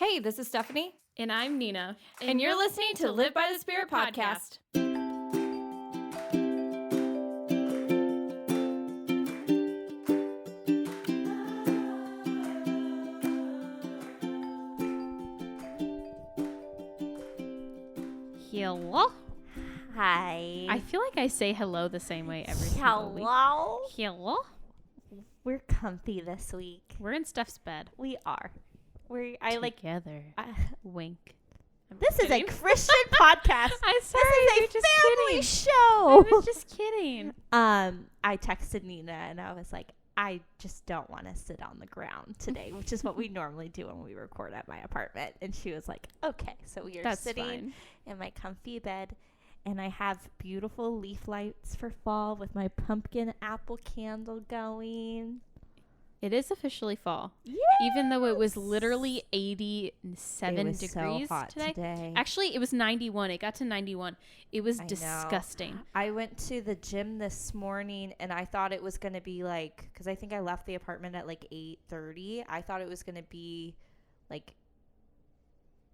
Hey, this is Stephanie. And I'm Nina. And you're listening to Live by the Spirit podcast. Hello? Hi. I feel like I say hello the same way every single Hello. week. Hello? We're comfy this week. We're in Steph's bed. We are. Together. Wink. I'm This is a kidding. Christian podcast. I'm This sorry. is You're a just family kidding. show. I was just kidding. I texted Nina and I was like, I just don't want to sit on the ground today, which is what we normally do when we record at my apartment. And she was like, okay. So we are That's sitting fine. in my comfy bed, and I have beautiful leaf lights for fall with my pumpkin apple candle going. It is officially fall. Yeah. Even though it was literally 87 It was degrees so hot today. Actually, it was 91. It got to 91. It was I know. disgusting. I went to the gym this morning and I thought it was going to be like, because I think I left the apartment at like 8:30. I thought it was going to be like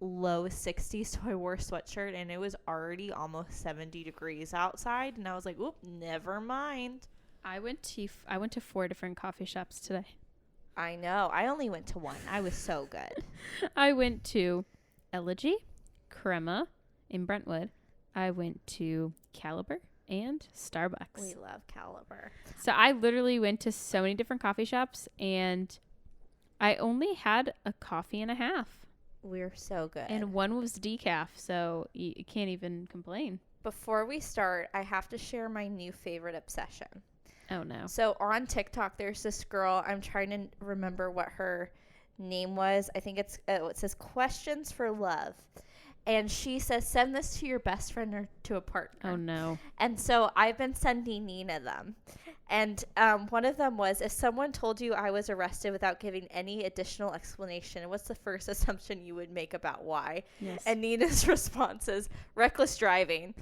low 60s. So I wore a sweatshirt and it was already almost 70 degrees outside. And I was like, oop, never mind. I went to 4 different coffee shops today. I know. I only went to one. I was so good. I went to Elegy, Crema in Brentwood. I went to Caliber and Starbucks. We love Caliber. So I literally went to so many different coffee shops and I only had a coffee and a half. We're so good. And one was decaf, so you can't even complain. Before we start, I have to share my new favorite obsession. Oh, no. So on TikTok, there's this girl. I'm trying to remember what her name was. I think it says Questions for Love. And she says, send this to your best friend or to a partner. Oh, no. And so I've been sending Nina them. And one of them was, if someone told you I was arrested without giving any additional explanation, what's the first assumption you would make about why? Yes. And Nina's response is reckless driving.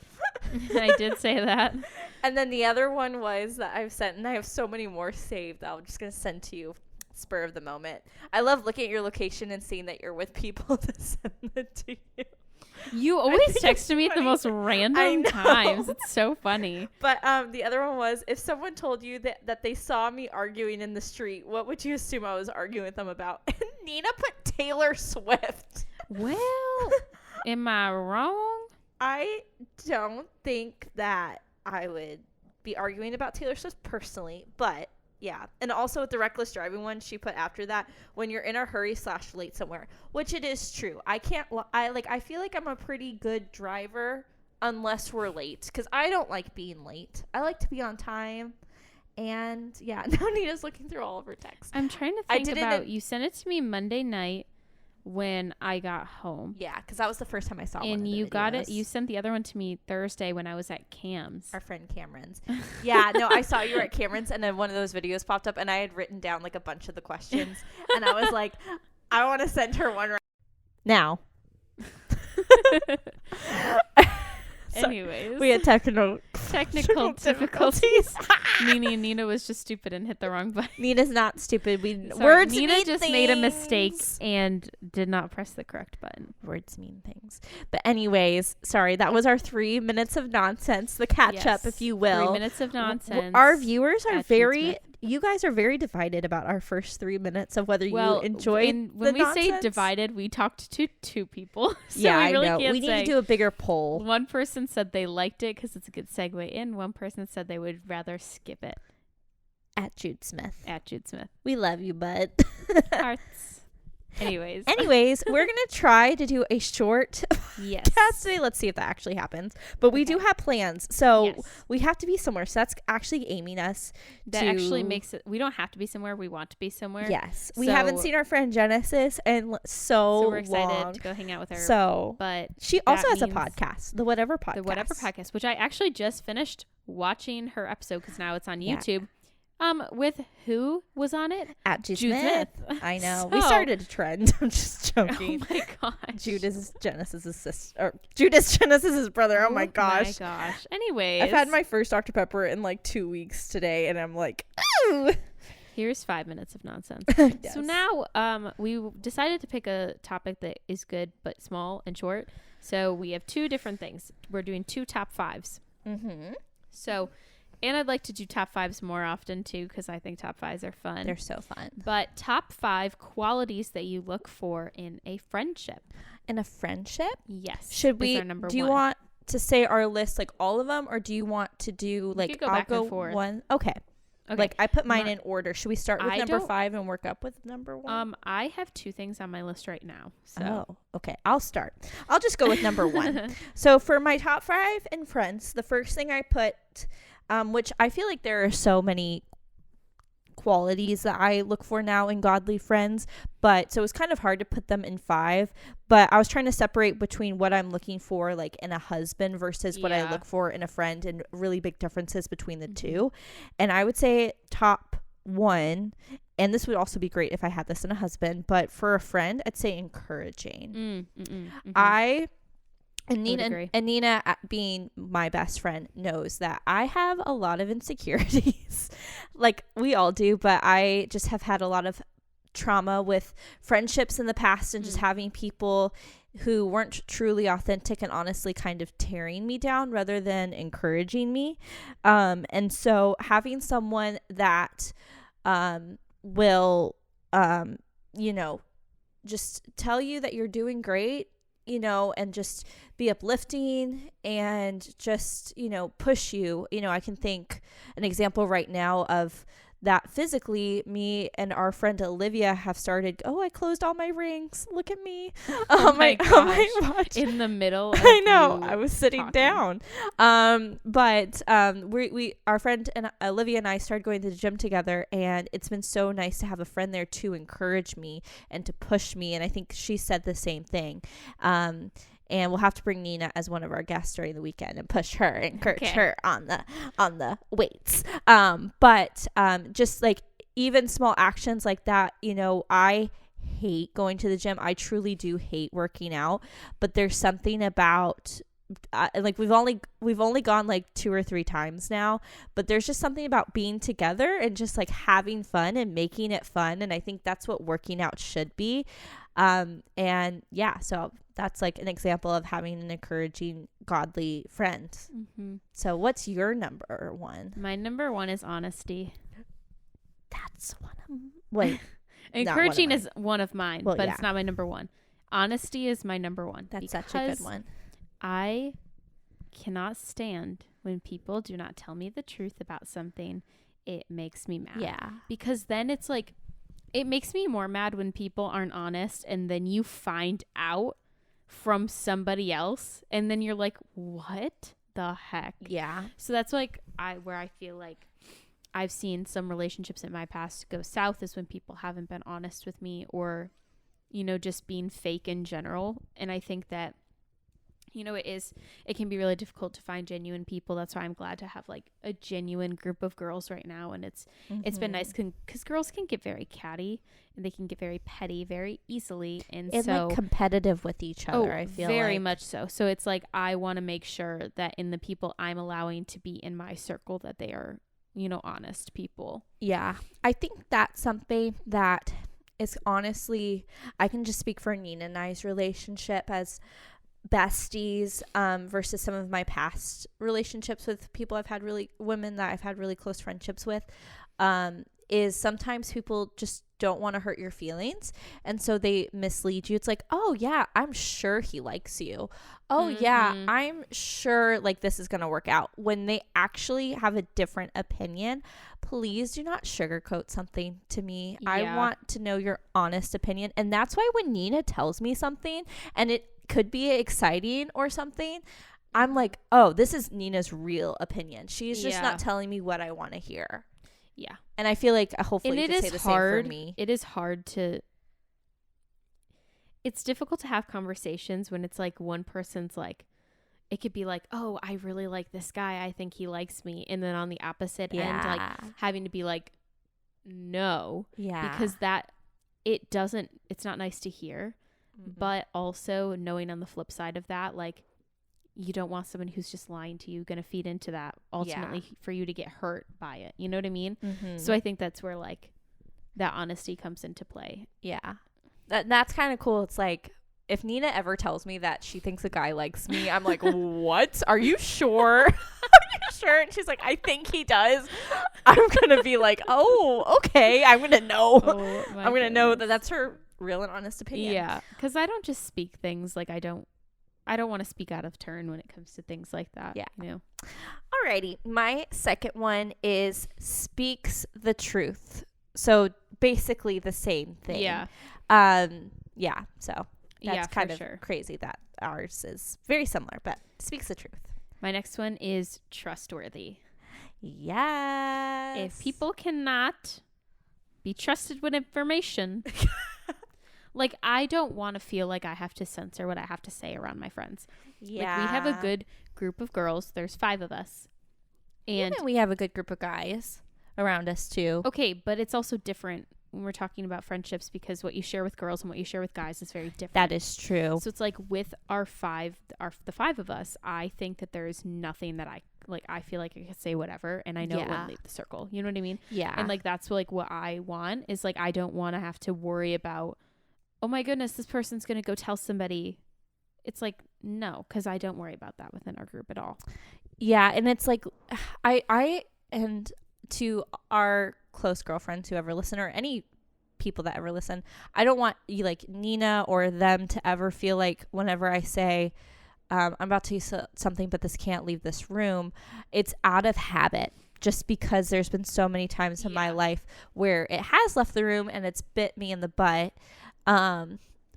I did say that. And then the other one was that I've sent, and I have so many more saved that I'm just going to send to you spur of the moment. I love looking at your location and seeing that you're with people to send it to you. You always text me at the most I random know. times. It's so funny. But the other one was, if someone told you that they saw me arguing in the street, what would you assume I was arguing with them about? And Nina put Taylor Swift. Well, am I wrong? I don't think that I would be arguing about Taylor Swift personally, but yeah. And also with the reckless driving one, she put after that, when you're in a hurry / late somewhere, which it is true. I feel like I'm a pretty good driver unless we're late, because I don't like being late. I like to be on time. And yeah, now Nina's looking through all of her texts. I'm trying to think about, you sent it to me Monday night when I got home. Yeah, because that was the first time I saw one. And you got it. videos. You sent the other one to me Thursday when I was at Cam's. Our friend Cameron's. Yeah, no, I saw you were at Cameron's, and then one of those videos popped up, and I had written down like a bunch of the questions, and I was like, I want to send her one right now. Anyways, We had technical difficulties. Nina was just stupid and hit the wrong button. Nina's not stupid. Sorry, Words Nina mean just things. made a mistake and did not press the correct button. Words mean things. But anyways, sorry, that was our 3 minutes of nonsense, the catch up, if you will. 3 minutes of nonsense. Our viewers are at very, Smith. you guys are very divided about our first 3 minutes of whether you enjoy when we say nonsense. divided, we talked to 2 people. So Yeah, we really I know. can't We need say. to do a bigger poll. One person said they liked it because it's a good segue in. One person said they would rather skip it. At Jude Smith. At Jude Smith. We love you, bud. Hearts. Anyways. We're going to try to do a short Yes. cast today. Let's see if that actually happens. But we do have plans. So Yes. we have to be somewhere. So that's actually aiming us That to... actually makes it. We don't have to be somewhere. We want to be somewhere. Yes. We So- haven't seen our friend Genesis in So we're excited long. to go hang out with her. So but she also that has a means podcast, the Whatever Podcast. The Whatever Podcast, which I actually just finished watching her episode because now it's on Yeah. YouTube. With who was on it? At Jude Jude Smith. Smith. I know. So- We started a trend. I'm just Oh joking. my gosh. Jude is Genesis's sister. Or Jude is Genesis's brother. Oh my gosh. Anyways. I've had my first Dr. Pepper in like 2 weeks today, and I'm like, ooh. Here's 5 minutes of nonsense. Yes. So now we decided to pick a topic that is good but small and short. So we have 2 different things. We're doing 2 top 5s. Mm-hmm. So, and I'd like to do top 5s more often too, because I think top 5s are fun. They're so fun. But top 5 qualities that you look for in a friendship. In a friendship? Yes. Should is we, our number do you one. want to say our list, like all of them, or do you want to do like, could go I'll back and go forth. one? Okay. Okay. Like I put mine My- in order. Should we start with I number don't- 5 and work up with number 1? I have 2 things on my list right now. So. Oh, okay. I'll start. I'll just go with number 1. So for my top 5 in friends, the first thing I put, which I feel like there are so many qualities that I look for now in godly friends, but so it's kind of hard to put them in 5, but I was trying to separate between what I'm looking for like in a husband versus what I Yeah. look for in a friend, and really big differences between the two. And I would say top 1, and this would also be great if I had this in a husband, but for a friend, I'd say encouraging. And would agree. Nina, being my best friend, knows that I have a lot of insecurities. Like we all do, but I just have had a lot of trauma with friendships in the past, and just having people who weren't truly authentic and honestly kind of tearing me down rather than encouraging me. And so having someone that will, just tell you that you're doing great, and just be uplifting and just, push you. I can think an example right now of that physically. Me and our friend Olivia have started, I closed all my rings. Look at me. Oh my gosh. In the middle. Of I know. you I was sitting talking. down. But our friend and Olivia and I started going to the gym together, and it's been so nice to have a friend there to encourage me and to push me. And I think she said the same thing. And we'll have to bring Nina as one of our guests during the weekend and push her, encourage her on the weights. But just like even small actions like that, I hate going to the gym. I truly do hate working out, but there's something about like we've only gone like 2 or 3 times now, but there's just something about being together and just like having fun and making it fun. And I think that's what working out should be. And yeah, so that's like an example of having an encouraging, godly friend. So what's your number 1? My number 1 is honesty. That's one of them. Wait, Encouraging is one of mine, Well, but yeah. it's not my number 1. Honesty is my number 1. that's such a good one. I cannot stand when people do not tell me the truth about something. It makes me mad. Yeah. Because then it's like, it makes me more mad when people aren't honest, and then you find out from somebody else, and then you're like, what the heck? Yeah. So that's like where I feel like I've seen some relationships in my past go south, is when people haven't been honest with me, or, just being fake in general. And I think that, it can be really difficult to find genuine people. That's why I'm glad to have like a genuine group of girls right now. And it's been nice because girls can get very catty, and they can get very petty very easily. And so like competitive with each other, I feel very like. much so. So it's like, I want to make sure that in the people I'm allowing to be in my circle, that they are, honest people. Yeah. I think that's something that is honestly, I can just speak for Nina and I's relationship as besties versus some of my past relationships with people women that I've had really close friendships with, is sometimes people just don't want to hurt your feelings, and so they mislead you. It's like, oh yeah, I'm sure he likes you. Oh yeah, I'm sure like this is gonna work out, when they actually have a different opinion. Please do not sugarcoat something to me. I Yeah. want to know your honest opinion. And that's why when Nina tells me something and it could be exciting or something, I'm like, oh, this is Nina's real opinion. She's just Yeah. not telling me what I want to hear. Yeah. And I feel like hopefully And you it can say is the hard. same for me. It is hard to. It's difficult to have conversations when it's like one person's like, it could be like, oh, I really like this guy, I think he likes me. And then on the opposite end, like having to be like, no. Yeah. Because it's not nice to hear. But also knowing on the flip side of that, like, you don't want someone who's just lying to you, going to feed into that ultimately for you to get hurt by it. You know what I mean? So I think that's where like that honesty comes into play. Yeah. That's kind of cool. It's like, if Nina ever tells me that she thinks a guy likes me, I'm like, what? Are you sure? Are you sure? And she's like, I think he does. I'm going to be like, oh, okay. I'm going to know. Oh, I'm going to know that that's her real and honest opinion. Yeah, because I don't just speak things like I don't want to speak out of turn when it comes to things like that. Yeah. You know? Alrighty. My second one is speaks the truth. So basically the same thing. Yeah. Yeah. So that's kind of crazy that ours is very similar, but speaks the truth. My next one is trustworthy. Yes. If people cannot be trusted with information, like, I don't want to feel like I have to censor what I have to say around my friends. Yeah. Like, we have a good group of girls. There's 5 of us. And we have a good group of guys around us too. okay, but it's also different when we're talking about friendships, because what you share with girls and what you share with guys is very different. That is true. So it's like with the 5 of us, I think that there is nothing that I feel like I could say whatever, and I know it won't leave the circle. You know what I mean? Yeah. And like, that's like what I want is, like, I don't want to have to worry about, oh my goodness, this person's going to go tell somebody. It's like, no, because I don't worry about that within our group at all. Yeah. And it's like, I and to our close girlfriends who ever listen, or any people that ever listen, I don't want you, like Nina or them, to ever feel like whenever I say, I'm about to use something, but this can't leave this room, it's out of habit. Just because there's been so many times in my life where it has left the room and it's bit me in the butt.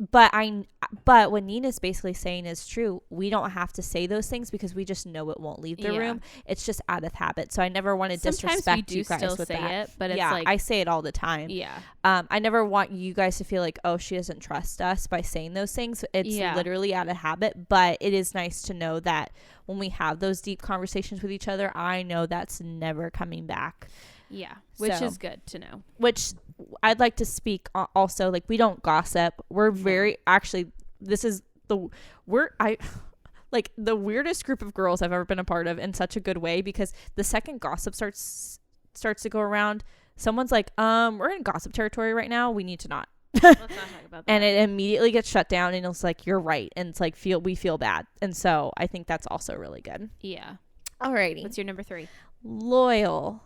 But what Nina's basically saying is true. We don't have to say those things because we just know it won't leave the room. It's just out of habit. So I never want to disrespect you guys with that. It, but it's yeah, like, I say it all the time. Yeah. I never want you guys to feel like, oh, she doesn't trust us by saying those things. It's literally out of habit. But it is nice to know that when we have those deep conversations with each other, I know that's never coming back. Yeah, which is good to know. Which I'd like to speak also, like, we don't gossip. We're very, actually, this is the weirdest group of girls I've ever been a part of, in such a good way, because the second gossip starts to go around, someone's like, we're in gossip territory right now. We need to not. Let's not talk about that. And it immediately gets shut down, and it's like, you're right. And it's like, we feel bad. And so I think that's also really good. Yeah. Alrighty. What's your number 3? Loyal.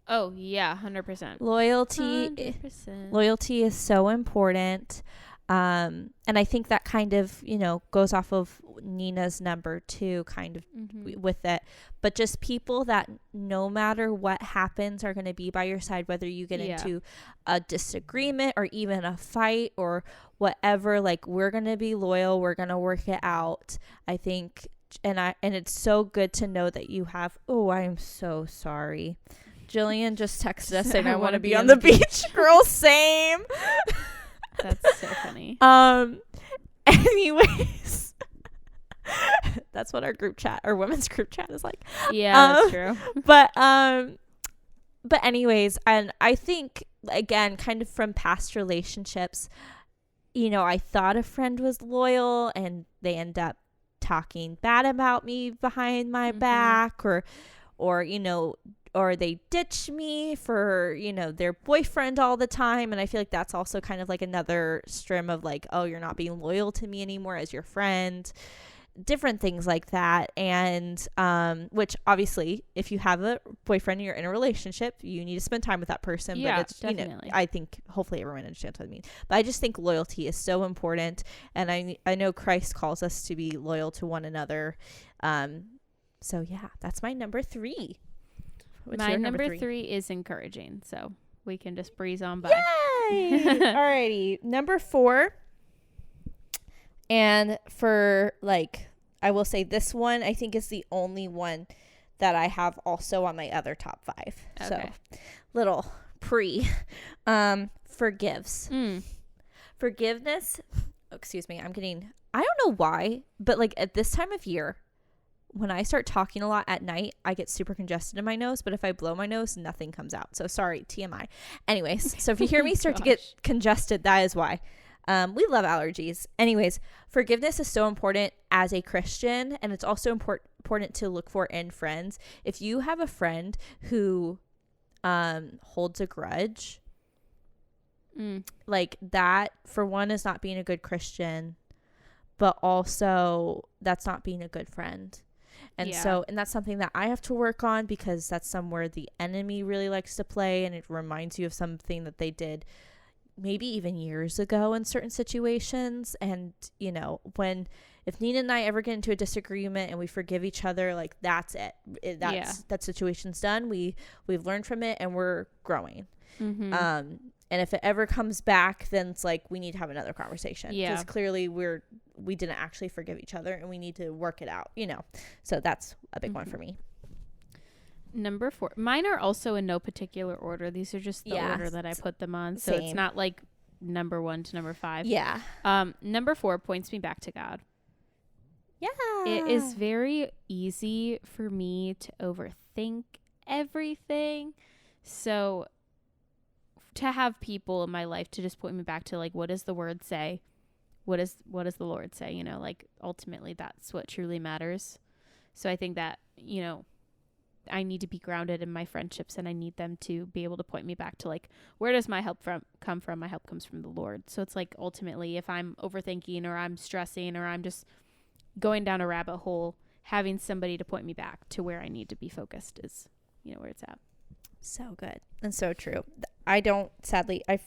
Oh, yeah, 100%. Loyalty 100%. Loyalty is so important. And I think that kind of, goes off of Nina's number 2, kind of with it. But just people that no matter what happens are going to be by your side, whether you get into a disagreement or even a fight or whatever. Like, we're going to be loyal. We're going to work it out. I think, and it's so good to know that you have, I am so sorry. Jillian just texted us saying, I want to be on the beach. Girl, same. That's so funny. Anyways, that's what our group chat, our women's group chat, is like. Yeah, that's true. But anyways, and I think, again, kind of from past relationships, I thought a friend was loyal and they end up talking bad about me behind my back, or or they ditch me for, their boyfriend all the time. And I feel like that's also kind of like another stream of like, oh, you're not being loyal to me anymore as your friend, different things like that. And which obviously, if you have a boyfriend and you're in a relationship, you need to spend time with that person. Yeah, but it's, definitely. I think hopefully everyone understands what I mean. But I just think loyalty is so important. And I know Christ calls us to be loyal to one another. So yeah, that's my number 3. What's my your number 3 is encouraging, so we can just breeze on by. Yay! Alrighty, number 4. And for, like, I will say this one, I think, is the only one that I have also on my other top 5. Okay. So, little forgives. Forgiveness. Oh, excuse me. I don't know why, but like at this time of year, when I start talking a lot at night, I get super congested in my nose, but if I blow my nose, nothing comes out. So sorry, TMI. Anyways, so if you hear me start to get congested, that is why. We love allergies. Anyways, forgiveness is so important as a Christian, and it's also important to look for in friends. If you have a friend who holds a grudge, Like that, for one, is not being a good Christian, but also that's not being a good friend. And and that's something that I have to work on, because that's somewhere the enemy really likes to play, and it reminds you of something that they did maybe even years ago in certain situations. And, you know, if Nina and I ever get into a disagreement and we forgive each other, like that's it. That situation's done. We've learned from it and we're growing. And if it ever comes back, then it's like we need to have another conversation, because clearly we didn't actually forgive each other and we need to work it out, you know. So that's a big one for me. Number 4. Mine are also in no particular order. These are just the order that I put them on. So it's not like number 1 to number 5. Yeah. Number 4 points me back to God. Yeah. It is very easy for me to overthink everything. So to have people in my life to just point me back to, like, what does the word say? What does the Lord say? You know, like, ultimately that's what truly matters. So I think that, you know, I need to be grounded in my friendships, and I need them to be able to point me back to, like, where does my help come from? My help comes from the Lord. So it's like, ultimately, if I'm overthinking or I'm stressing or I'm just going down a rabbit hole, having somebody to point me back to where I need to be focused is, you know, where it's at. So good and so true. I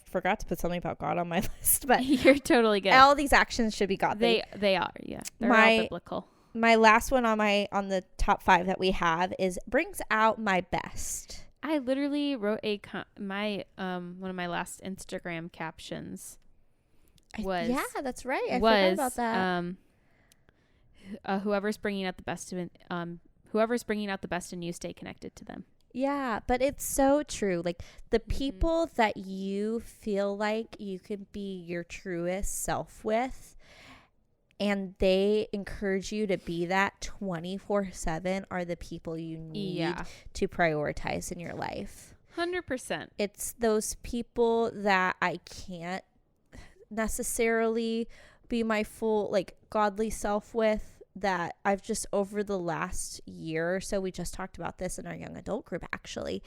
forgot to put something about God on my list, but you're totally good. All these actions should be godly. They are, yeah. They're all biblical. My last one on the top 5 that we have is brings out my best. I literally wrote one of my last Instagram captions was that's right. I forgot about that. Whoever's bringing out the best in you, stay connected to them. Yeah, but it's so true. Like, the people that you feel like you can be your truest self with, and they encourage you to be that 24/7, are the people you need to prioritize in your life. 100%. It's those people that I can't necessarily be my full, like, godly self with, that I've just, over the last year or so, we just talked about this in our young adult group, actually,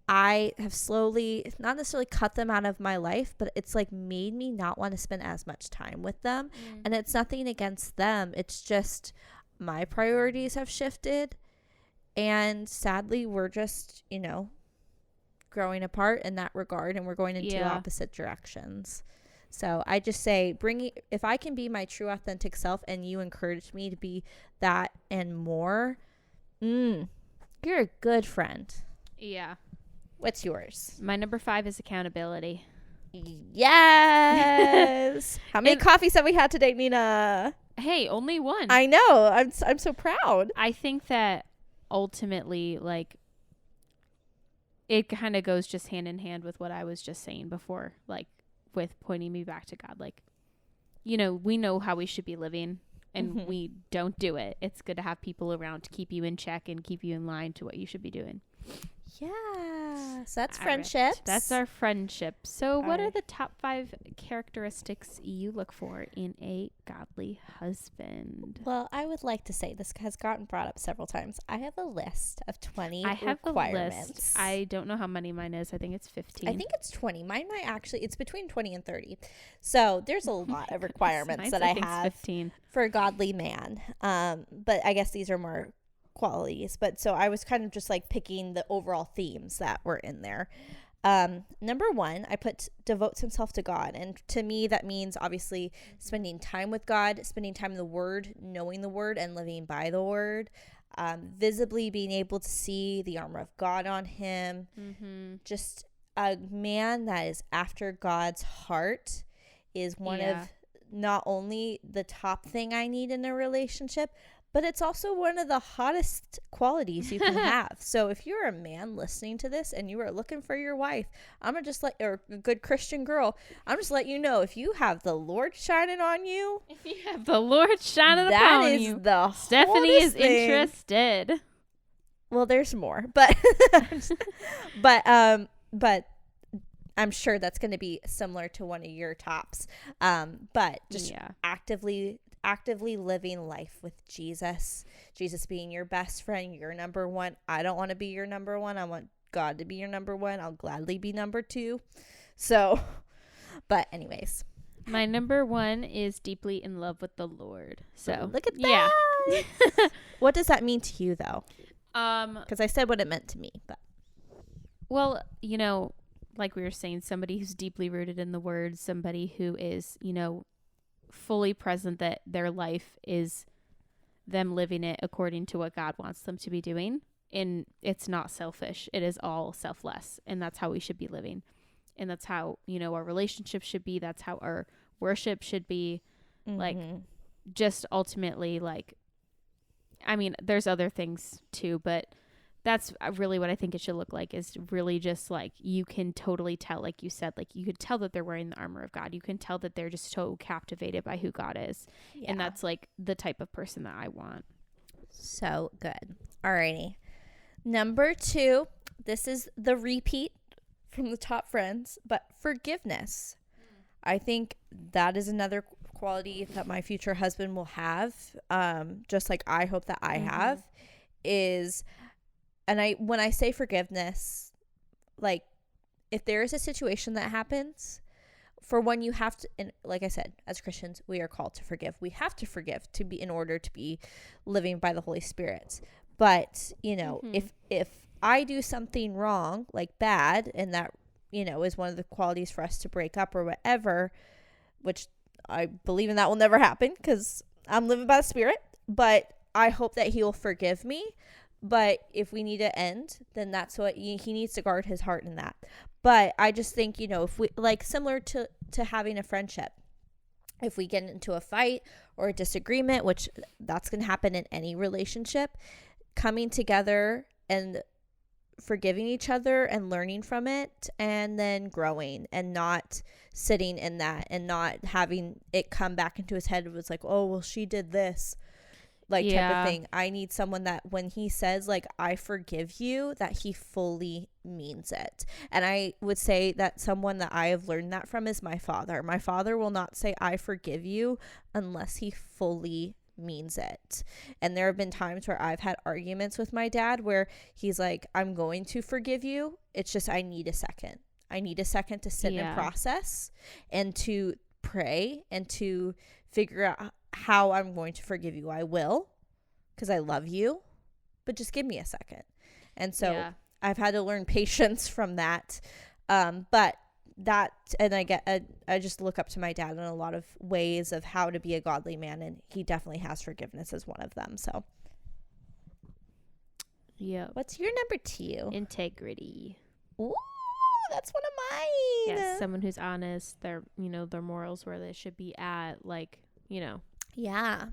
I have slowly, not necessarily cut them out of my life, but it's like made me not want to spend as much time with them. And it's nothing against them. It's just my priorities have shifted, and sadly we're just, you know, growing apart in that regard, and we're going into opposite directions. So I just say, if I can be my true authentic self and you encourage me to be that and more, you're a good friend. Yeah. What's yours? My number 5 is accountability. Yes. How many coffees have we had today, Nina? Hey, only one. I know. I'm so proud. I think that ultimately, like, it kind of goes just hand in hand with what I was just saying before, like, with pointing me back to God. Like, you know, we know how we should be living, and we don't do it. It's good to have people around to keep you in check and keep you in line to what you should be doing. Yeah. So that's friendships. That's our friendship. So what are the top 5 characteristics you look for in a godly husband? Well, I would like to say, this has gotten brought up several times. I have a list of 20 I have requirements. A list. I don't know how many mine is. I think it's 15. I think it's 20. Mine might actually, it's between 20 and 30. So there's a lot of requirements that I have 15. for a godly man. But I guess these are more qualities. But so I was kind of just like picking the overall themes that were in there. Number 1, I put devotes himself to God. And to me, that means obviously spending time with God, spending time in the Word, knowing the Word, and living by the Word. Visibly being able to see the armor of God on him. Just a man that is after God's heart is one of not only the top thing I need in a relationship, but it's also one of the hottest qualities you can have. So if you're a man listening to this and you are looking for your wife, or a good Christian girl, I'm just letting you know, if you have the Lord shining on you, upon you, the Stephanie is interested. Well, there's more, but but I'm sure that's going to be similar to one of your tops. But just actively living life with Jesus being your best friend, your number 1. I don't want to be your number 1. I want God to be your number 1. I'll gladly be number 2. So But anyways, My number 1 is deeply in love with the Lord. So look at yeah. that. What does that mean to you, though? Um, Because I said what it meant to me, but well, you know, like we were saying, somebody who's deeply rooted in the Word, somebody who is, you know, fully present that their life is them living it according to what God wants them to be doing. And it's not selfish. It is all selfless. And that's how we should be living. And that's how, you know, our relationship should be. That's how our worship should be. Like, just ultimately, like, I mean, there's other things too, but that's really what I think it should look like, is really just like, you can totally tell, like you said, like you could tell that they're wearing the armor of God. You can tell that they're just so captivated by who God is. yeah. And that's like the type of person that I want. So good. Alrighty. Number 2, this is the repeat from the top friends, but forgiveness. I think that is another quality that my future husband will have, just like I hope that I have, is, and when I say forgiveness, like, if there is a situation that happens, for one, you have to, and like I said, as Christians, we are called to forgive. We have to forgive to be, in order to be living by the Holy Spirit. But, you know, if I do something wrong, like bad, and that, you know, is one of the qualities for us to break up or whatever, which I believe in, that will never happen because I'm living by the Spirit, but I hope that he will forgive me. But if we need to end, then that's what he needs to guard his heart in that. But I just think, you know, if we, like, similar to having a friendship, if we get into a fight or a disagreement, which that's going to happen in any relationship, coming together and forgiving each other and learning from it, and then growing, and not sitting in that and not having it come back into his head. It was like, oh, well, she did this, like, type of thing. I need someone that when he says, like, I forgive you, that he fully means it. And I would say that someone that I have learned that from is my father. My father will not say I forgive you unless he fully means it. And there have been times where I've had arguments with my dad where he's like, I'm going to forgive you, it's just I need a second. I need a second to sit and process and to pray and to figure out how I'm going to forgive you. I will, because I love you, but just give me a second. And so I've had to learn patience from that. But that, and I just look up to my dad in a lot of ways of how to be a godly man, and he definitely has forgiveness as one of them. So yeah. What's your number 2? Integrity. Ooh, that's one of mine. Yes, someone who's honest, their, you know, their morals where they should be at, like, you know. Yeah.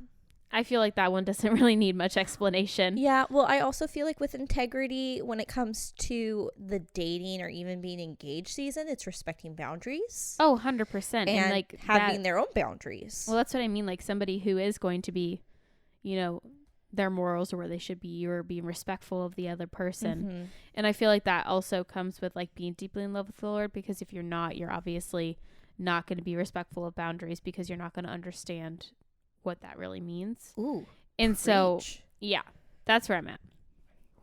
I feel like that one doesn't really need much explanation. Yeah, well, I also feel like with integrity, when it comes to the dating or even being engaged season, it's respecting boundaries. Oh, 100%. And like having their own boundaries. Well, that's what I mean. Like, somebody who is going to be, you know, their morals are where they should be, you're being respectful of the other person. And I feel like that also comes with, like, being deeply in love with the Lord, because if you're not, you're obviously not going to be respectful of boundaries, because you're not going to understand what that really means. Ooh. And so, yeah, that's where I'm at.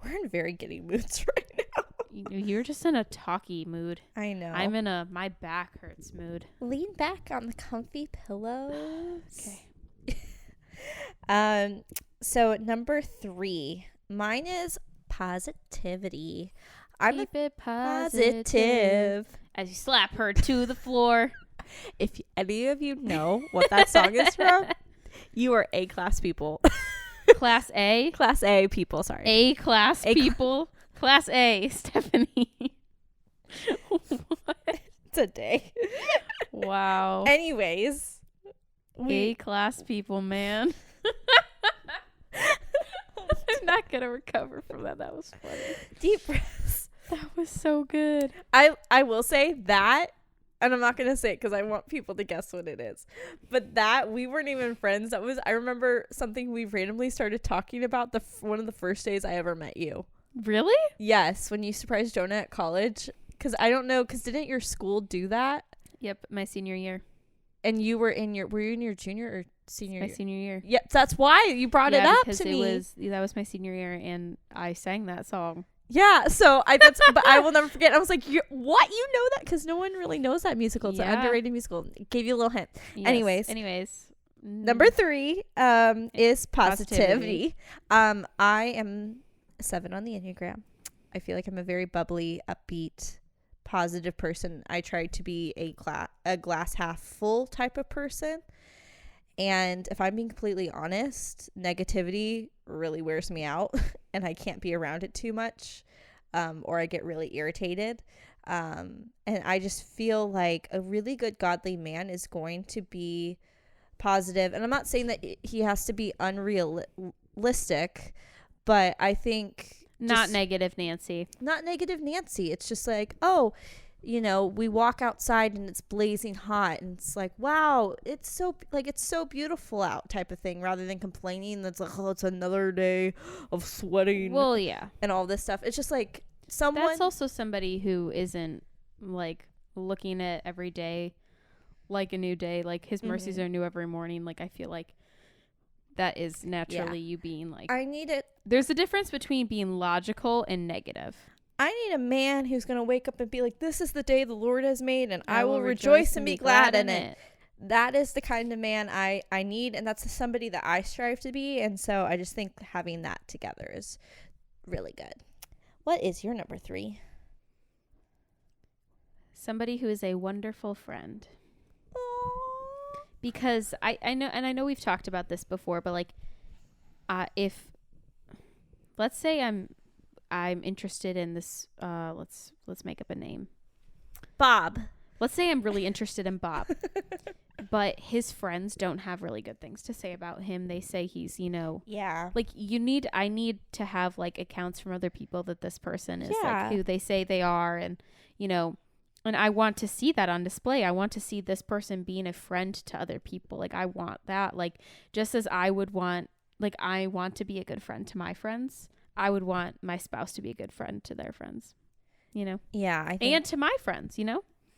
We're in very giddy moods right now. You're just in a talky mood. I know. I'm in a my back hurts mood. Lean back on the comfy pillows. Okay. So number 3, mine is positivity. Keep it positive as you slap her to the floor. If any of you know what that song is from, you are A-class people. Class A? Class A people, sorry. A-class people? Class A, Stephanie. What? It's a day. Wow. Anyways. A-class people, man. I'm not going to recover from that. That was funny. Deep breaths. That was so good. I will say that, and I'm not going to say it because I want people to guess what it is. But that, we weren't even friends. That was, I remember something we randomly started talking about one of the first days I ever met you. Really? Yes, when you surprised Jonah at college. Because I don't know, because didn't your school do that? Yep, my senior year. And you were in your junior or senior year? My senior year. Yep, that's why you brought it up to me. That was my senior year, and I sang that song. Yeah, so but I will never forget. I was like, what? You know that? Because no one really knows that musical. It's an Yeah. underrated musical. Gave you a little hint. Yes. Anyways. Number 3 is positivity. I am a 7 on the Enneagram. I feel like I'm a very bubbly, upbeat, positive person. I try to be a glass half full type of person. And if I'm being completely honest, negativity really wears me out and I can't be around it too much, or I get really irritated. And I just feel like a really good godly man is going to be positive. And I'm not saying that he has to be unrealistic, but I think Not negative Nancy. not negative Nancy. It's just like, oh, we walk outside and it's blazing hot and it's like, wow, it's so beautiful out type of thing, rather than complaining that's like, oh, it's another day of sweating Well, yeah. and all this stuff. It's just like someone That's also somebody who isn't like looking at every day like a new day. Like his mercies are new every morning. Like I feel like that is naturally you being like, I need it. there's a difference between being logical and negative. I need a man who's going to wake up and be like, this is the day the Lord has made and I will rejoice and be glad in it. That is the kind of man I need, and that's somebody that I strive to be. And so I just think having that together is really good. What is your number 3? Somebody who is a wonderful friend. Because I know, and I know we've talked about this before, but like, if let's say I'm interested in this, let's make up a name. Bob. Let's say I'm really interested in Bob, but his friends don't have really good things to say about him. They say he's, Yeah. like I need to have like accounts from other people that this person is Yeah. like who they say they are, and and I want to see that on display. I want to see this person being a friend to other people. Like I want that, like just as I would want, like I want to be a good friend to my friends, I would want my spouse to be a good friend to their friends, Yeah. I think, and to my friends,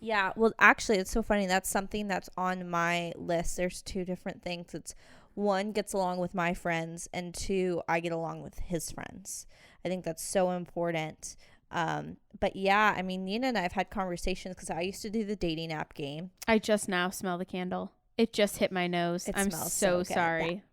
yeah. Well, actually, it's so funny. That's something that's on my list. There's 2 different things. It's 1, gets along with my friends, and 2, I get along with his friends. I think that's so important. But yeah, I mean, Nina and I have had conversations because I used to do the dating app game. I just now smell the candle. It just hit my nose. It I'm smells so so good. sorry.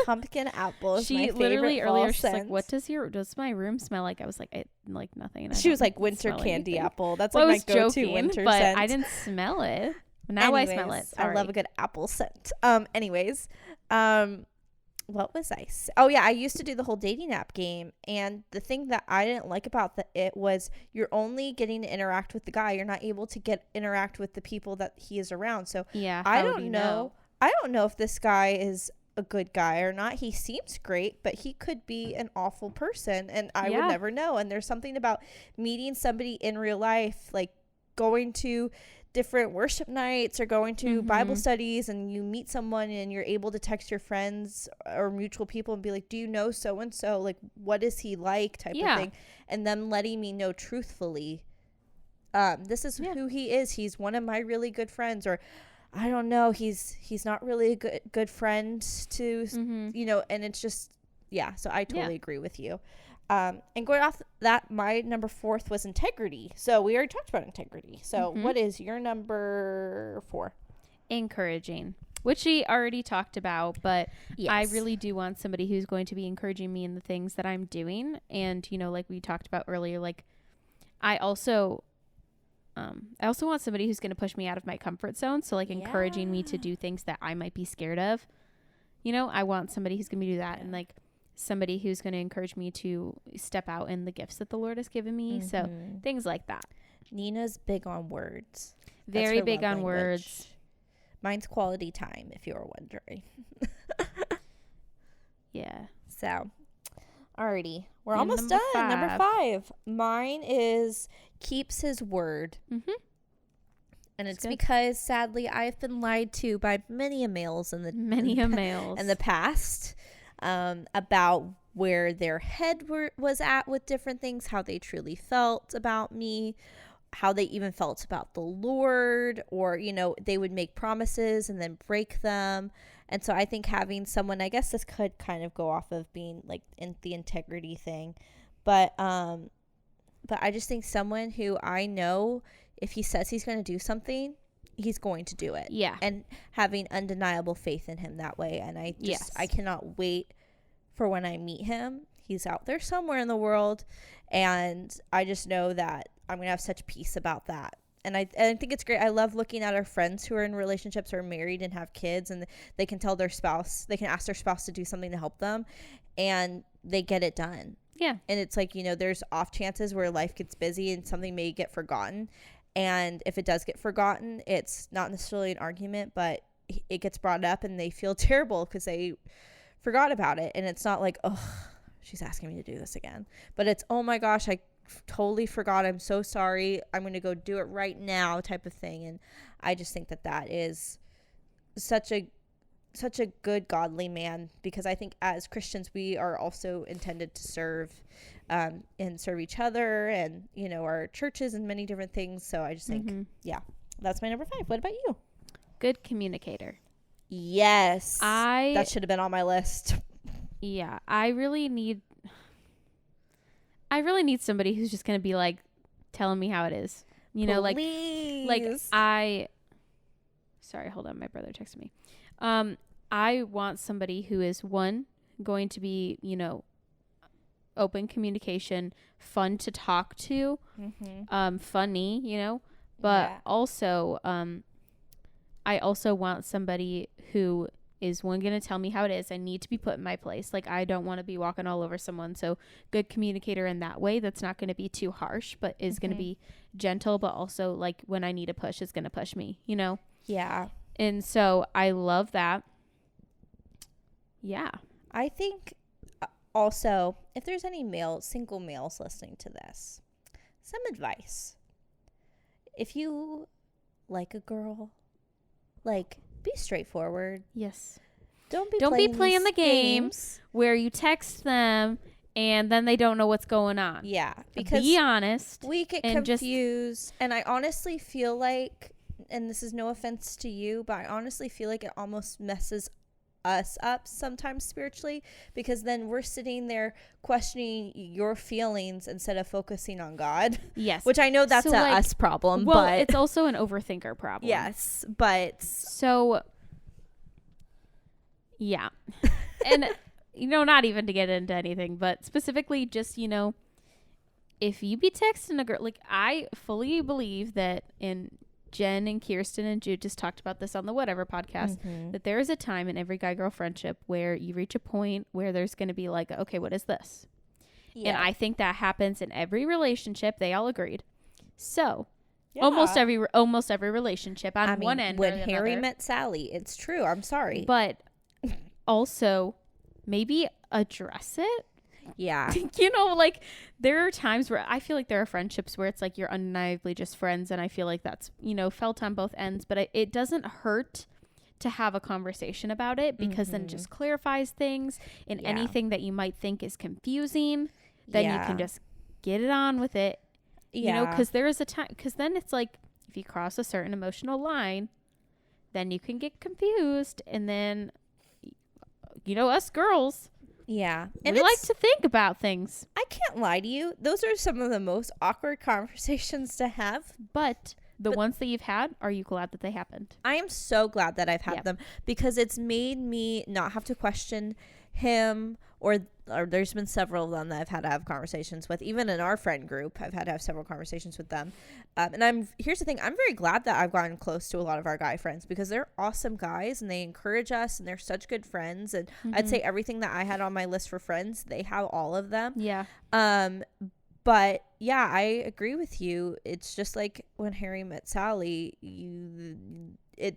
Pumpkin apple is my She favorite literally fall earlier she's like, scent. "What does my room smell like?" I was like, like nothing. She was like winter candy anything. apple. That's Well, I like my was go-to joking, winter but scent. I didn't smell it. Now I smell it. I love a good apple scent. Anyways, what was I? Oh yeah, I used to do the whole dating app game, and the thing that I didn't like about it was you're only getting to interact with the guy. You're not able to interact with the people that he is around. So Yeah, I how do don't you know. I don't know if this guy is a good guy or not. He seems great, but he could be an awful person, and I would never know. And there's something about meeting somebody in real life, like going to different worship nights or going to Bible studies, and you meet someone and you're able to text your friends or mutual people and be like, do you know so and so, like what is he like, type of thing, and them letting me know truthfully, this is who he is. He's one of my really good friends, or I don't know, he's not really a good friend to and it's just so I totally agree with you. And going off that, my number 4th was integrity. So we already talked about integrity. So what is your number 4? Encouraging, which we already talked about, but Yes. I really do want somebody who's going to be encouraging me in the things that I'm doing. And, like we talked about earlier, like I also want somebody who's going to push me out of my comfort zone. So like encouraging me to do things that I might be scared of. I want somebody who's going to do that, and like somebody who's going to encourage me to step out in the gifts that the Lord has given me. So things like that. Nina's big on words. Very big on words. Mine's quality time, if you're wondering. Yeah. So, alrighty. We're And almost number done. Number 5. 5. Mine is keeps his word. And it's because, sadly, I've been lied to by many a males in the males in the past, about where their head was at with different things, how they truly felt about me, how they even felt about the Lord, or they would make promises and then break them. And so I think having someone, I guess this could kind of go off of being like in the integrity thing, but but I just think someone who I know, if he says he's going to do something, he's going to do it. Yeah. And having undeniable faith in him that way. And I cannot wait for when I meet him. He's out there somewhere in the world. And I just know that I'm going to have such peace about that. And I think it's great. I love looking at our friends who are in relationships or are married and have kids, and they can tell their spouse, they can ask their spouse to do something to help them, and they get it done. Yeah. And it's like, there's off chances where life gets busy and something may get forgotten. And if it does get forgotten, it's not necessarily an argument, but it gets brought up and they feel terrible because they forgot about it. And it's not like, oh, she's asking me to do this again. But it's, oh my gosh, I totally forgot. I'm so sorry. I'm going to go do it right now type of thing. And I just think that is such a good godly man, because I think as Christians we are also intended to serve and serve each other and our churches and many different things. So I just think that's my number 5. What about you? Good communicator. Yes, that should have been on my list. Yeah, I really need somebody who's just gonna be like telling me how it is, Please. Sorry, hold on, my brother texted me. I want somebody who is, one, going to be, open communication, fun to talk to, funny, but also, I also want somebody who is, one, going to tell me how it is. I need to be put in my place. Like, I don't want to be walking all over someone. So good communicator in that way. That's not going to be too harsh, but is going to be gentle, but also like when I need a push, is going to push me, Yeah. And so I love that. Yeah. I think also, if there's any single males listening to this, some advice. If you like a girl, be straightforward. Yes. Don't be playing the games where you text them and then they don't know what's going on. Yeah. Because be honest. We get confused. And I honestly feel like, and this is no offense to you, but I honestly feel like it almost messes us up sometimes spiritually, because then we're sitting there questioning your feelings instead of focusing on God. Yes. Which I know that's us problem. Well, but it's also an overthinker problem. Yes. But so, yeah. And, not even to get into anything, but specifically just, if you be texting a girl, I fully believe that Jen and Kirsten and Jude just talked about this on the Whatever podcast, that there is a time in every guy-girl friendship where you reach a point where there's going to be like, okay, what is this? Yeah. And I think that happens in every relationship. They all agreed. So almost every relationship on one end. When Harry met Sally, it's true. I'm sorry. But also maybe address it. Yeah. There are times where I feel like there are friendships where it's like you're undeniably just friends, and I feel like that's, felt on both ends, but it doesn't hurt to have a conversation about it, because then it just clarifies things, and anything that you might think is confusing, then you can just get it on with it. Because there is a time, because then it's like, if you cross a certain emotional line, then you can get confused, and then, us girls, yeah. And we like to think about things. I can't lie to you. Those are some of the most awkward conversations to have. But the ones that you've had, are you glad that they happened? I am so glad that I've had them, because it's made me not have to question him, or there's been several of them that I've had to have conversations with. Even in our friend group, I've had to have several conversations with them. And here's the thing. I'm very glad that I've gotten close to a lot of our guy friends, because they're awesome guys and they encourage us and they're such good friends. And I'd say everything that I had on my list for friends, they have all of them. Yeah. But yeah, I agree with you. It's just like when Harry met Sally,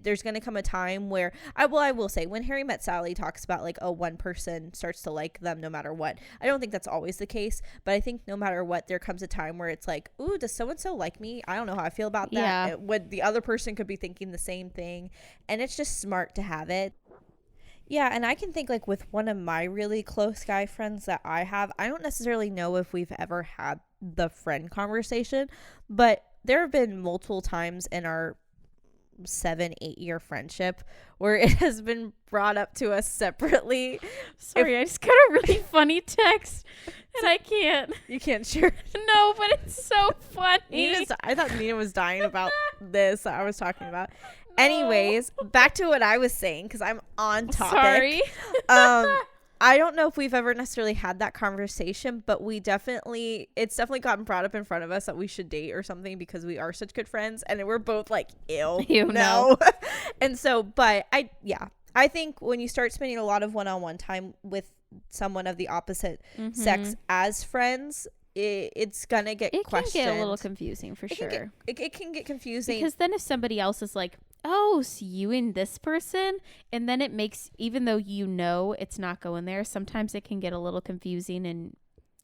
there's going to come a time where I will say, when Harry met Sally talks about like, oh, one person starts to like them no matter what. I don't think that's always the case, but I think no matter what, there comes a time where it's like, ooh, does so-and-so like me? I don't know how I feel about that. Yeah. When the other person could be thinking the same thing, and it's just smart to have it. Yeah, and I can think like with one of my really close guy friends that I have, I don't necessarily know if we've ever had the friend conversation, but there have been multiple times in our 7-8 year friendship where it has been brought up to us separately. Sorry, I just got a really funny text and I can't. You can't share. No, but it's so funny. I thought Nina was dying about this that I was talking about. Anyways, back to what I was saying because I'm on topic. Sorry. I don't know if we've ever necessarily had that conversation, but it's definitely gotten brought up in front of us that we should date or something because we are such good friends, and we're both like, ew, no. And so, but I think when you start spending a lot of one-on-one time with someone of the opposite sex as friends, it's gonna get questioned. It can get a little confusing for sure. It can get confusing because then if somebody else is like, oh, so you and this person, and then it makes, even though it's not going there, sometimes it can get a little confusing, and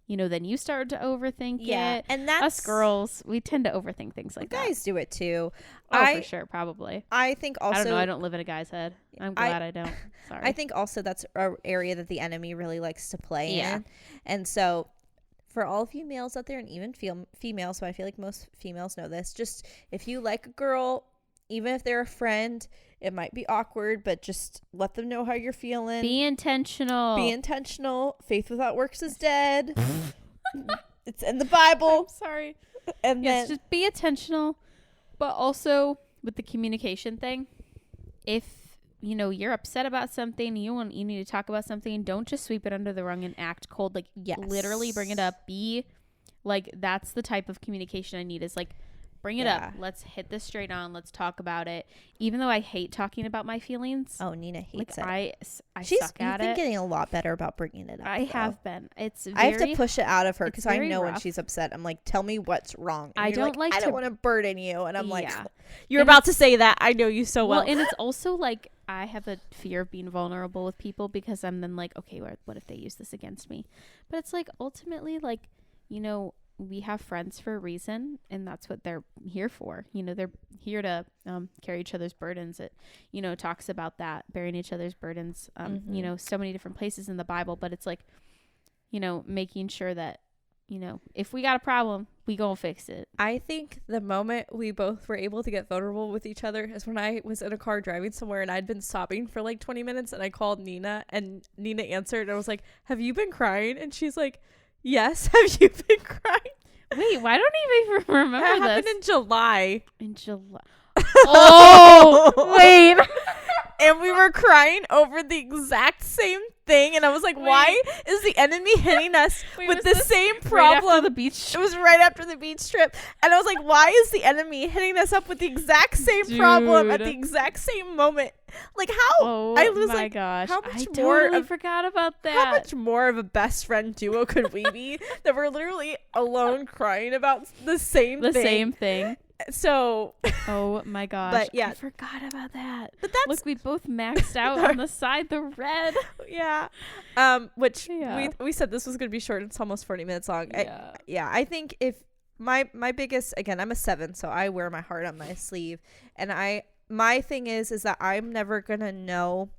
then you start to overthink it. And that's us girls, we tend to overthink things like that. Guys do it too. For sure, probably. I think also, I don't know, I don't live in a guy's head. I'm glad I don't. Sorry. I think also that's an area that the enemy really likes to play in, and so for all of you males out there, and even females, so I feel like most females know this, just if you like a girl, even if they're a friend, it might be awkward, but just let them know how you're feeling. Be intentional. Faith without works is dead. It's in the Bible. I'm sorry. And yes, just be intentional, but also with the communication thing. If you're upset about something, you need to talk about something, don't just sweep it under the rug and act cold. Like, literally bring it up. Be like, that's the type of communication I need, is like, bring it up. Let's hit this straight on. Let's talk about it. Even though I hate talking about my feelings. Oh, Nina hates it. I You've suck at it. been getting a lot better about bringing it up. I have been. I have to push it out of her because I know when she's upset, I'm like, tell me what's wrong. And I don't I don't want to burden you. And I'm like, you're about to say that. I know you so well. And it's also like, I have a fear of being vulnerable with people because I'm then like, okay, what if they use this against me? But it's like, ultimately, like, we have friends for a reason, and that's what they're here for. They're here to carry each other's burdens. It talks about that, bearing each other's burdens, so many different places in the Bible. But it's like, making sure that if we got a problem, we gonna fix it. I think the moment we both were able to get vulnerable with each other is when I was in a car driving somewhere and I'd been sobbing for like 20 minutes, and I called Nina, and Nina answered, and I was like, have you been crying? And she's like, yes. Have you been crying? Wait, why don't I even remember that this? Happened in July. Oh, wait. And we were crying over the exact same thing, and I was like, why is the enemy hitting us with the same problem? Right after the beach trip? It was right after the beach trip, and I was like, why is the enemy hitting us up with the exact same problem at the exact same moment? Like, how? Oh, I was my like, gosh. how much I more totally forgot about that. How much more of a best friend duo could we be that we're literally alone crying about the same thing? So, oh my gosh. But yeah, I forgot about that. But that's, look, we both maxed out on the side, the red. Yeah. Which we said this was going to be short. It's almost 40 minutes long. I think if my biggest, again, I'm a 7, so I wear my heart on my sleeve, and my thing is that I'm never going to know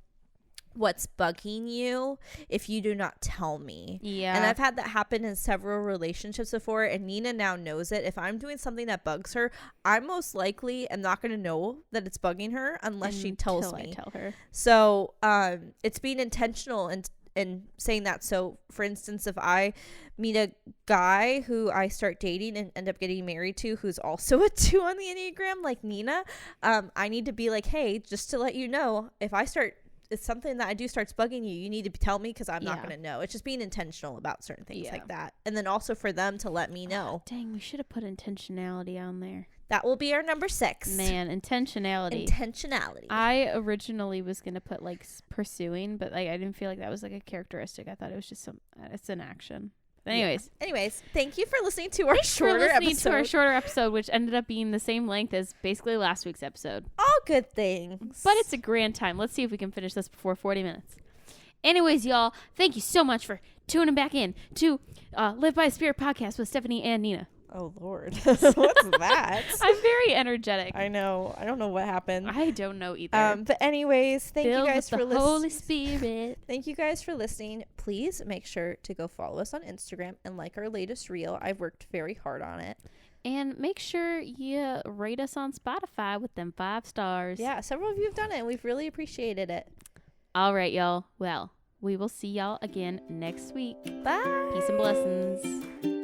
what's bugging you if you do not tell me. Yeah. And I've had that happen in several relationships before, and Nina now knows it. If I'm doing something that bugs her, I most likely am not going to know that it's bugging her unless she tells me. I tell her. So it's being intentional and saying that. So for instance, if I meet a guy who I start dating and end up getting married to who's also a 2 on the Enneagram like Nina, I need to be like, hey, just to let you know, if it's something that I do starts bugging you, you need to tell me because I'm not going to know. It's just being intentional about certain things like that. And then also for them to let me know. Dang, we should have put intentionality on there. That will be our number 6. Man, intentionality. I originally was going to put like pursuing, but like I didn't feel like that was like a characteristic. I thought it was just it's an action. But anyways, thank you for listening to our shorter episode, which ended up being the same length as basically last week's episode. All good things. But it's a grand time. Let's see if we can finish this before 40 minutes. Anyways, y'all, thank you so much for tuning back in to Live by the Spirit podcast with Stephanie and Nina. Oh, Lord. What's that? I'm very energetic. I know. I don't know what happened. I don't know either. But anyways, thank you guys for listening. Holy Spirit. Thank you guys for listening. Please make sure to go follow us on Instagram and like our latest reel. I've worked very hard on it. And make sure you rate us on Spotify with them 5 stars. Yeah, several of you have done it, and we've really appreciated it. All right, y'all. Well, we will see y'all again next week. Bye. Peace and blessings.